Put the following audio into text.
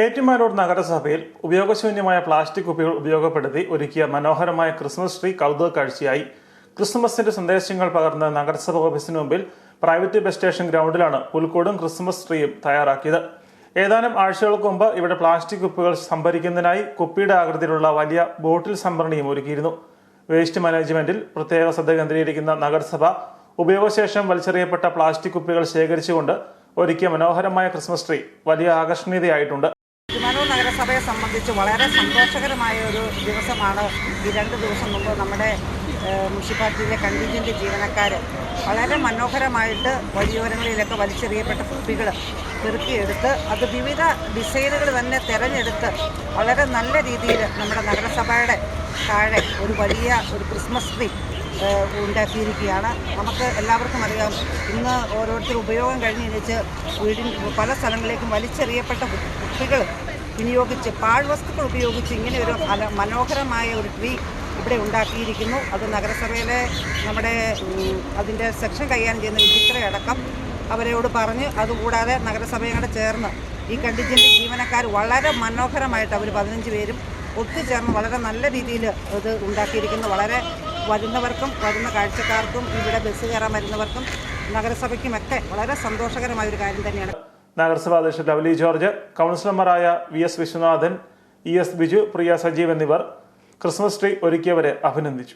ഏറ്റുമാനൂർ നഗരസഭയിൽ ഉപയോഗശൂന്യമായ പ്ലാസ്റ്റിക് കുപ്പികൾ ഉപയോഗപ്പെടുത്തി ഒരുക്കിയ മനോഹരമായ ക്രിസ്മസ് ട്രീ കൗതുക കാഴ്ചയായി. ക്രിസ്മസിന്റെ സന്ദേശങ്ങൾ പകർന്ന നഗരസഭ ഓഫീസിന് മുമ്പിൽ പ്രൈവറ്റ് ബസ് സ്റ്റേഷൻ ഗ്രൗണ്ടിലാണ് പുൽക്കൂടും ക്രിസ്മസ് ട്രീയും തയ്യാറാക്കിയത്. ഏതാനും ആഴ്ചകൾക്ക് മുമ്പ് ഇവിടെ പ്ലാസ്റ്റിക് കുപ്പികൾ സംഭരിക്കുന്നതിനായി കുപ്പിയുടെ ആകൃതിയിലുള്ള വലിയ ബോട്ടിൽ സംഭരണിയും ഒരുക്കിയിരുന്നു. വേസ്റ്റ് മാനേജ്മെന്റിൽ പ്രത്യേക ശ്രദ്ധ കേന്ദ്രീകരിക്കുന്ന നഗരസഭ ഉപയോഗശേഷം വലിച്ചെറിയപ്പെട്ട പ്ലാസ്റ്റിക് കുപ്പികൾ ശേഖരിച്ചുകൊണ്ട് ഒരുക്കിയ മനോഹരമായ ക്രിസ്മസ് ട്രീ വലിയ ആകർഷണീയതയായിട്ടുണ്ട്. ഏറ്റുമാനൂർ നഗരസഭയെ സംബന്ധിച്ച് വളരെ സന്തോഷകരമായ ഒരു ദിവസമാണ് ഈ 2 ദിവസം മുമ്പ് നമ്മുടെ മുനിസിപ്പാലിറ്റിയിലെ കണ്ടിജന്റ് ജീവനക്കാർ വളരെ മനോഹരമായിട്ട് വഴിയോരങ്ങളിലൊക്കെ വലിച്ചെറിയപ്പെട്ട കുപ്പികൾ പെറുക്കിയെടുത്ത് അത് വിവിധ ഡിസൈനുകൾ തന്നെ തിരഞ്ഞെടുത്ത് വളരെ നല്ല രീതിയിൽ നമ്മുടെ നഗരസഭയുടെ താഴെ ഒരു വലിയ ക്രിസ്മസ് ട്രീ ഉണ്ടാക്കിയിരിക്കുകയാണ്. നമുക്ക് എല്ലാവർക്കും അറിയാം, ഇന്ന് ഓരോരുത്തർ ഉപയോഗം കഴിഞ്ഞ് പല സ്ഥലങ്ങളിലേക്കും വലിച്ചെറിയപ്പെട്ട കുപ്പികൾ വിനിയോഗിച്ച് പാഴ്വസ്തുക്കൾ ഉപയോഗിച്ച് ഇങ്ങനെ ഒരു മനോഹരമായ ഒരു ട്രീ ഇവിടെ ഉണ്ടാക്കിയിരിക്കുന്നു. അത് നഗരസഭയിലെ നമ്മുടെ അതിൻ്റെ സെക്ഷൻ കൈകാര്യം ചെയ്യുന്ന വിചിത്രയടക്കം അവരോട് പറഞ്ഞ്, അതുകൂടാതെ നഗരസഭയോട് ചേർന്ന് ഈ കണ്ടിജന്റ് ജീവനക്കാർ വളരെ മനോഹരമായിട്ട് അവർ 15 പേരും ഒത്തുചേർന്ന് വളരെ നല്ല രീതിയിൽ ഇത് ഉണ്ടാക്കിയിരിക്കുന്നു. വളരെ വരുന്നവർക്കും വരുന്ന കാഴ്ചക്കാർക്കും ഇവിടെ ബസ് കയറാൻ വരുന്നവർക്കും നഗരസഭയ്ക്കുമൊക്കെ വളരെ സന്തോഷകരമായ ഒരു കാര്യം തന്നെയാണ്. നഗരസഭാ അധ്യക്ഷൻ ലവ്ലി ജോർജ്, കൗൺസിലർമാരായ VS വിശ്വനാഥൻ, ES ബിജു, പ്രിയ സജീവ് എന്നിവർ ക്രിസ്മസ് ട്രീ ഒരുക്കിയവരെ അഭിനന്ദിച്ചു.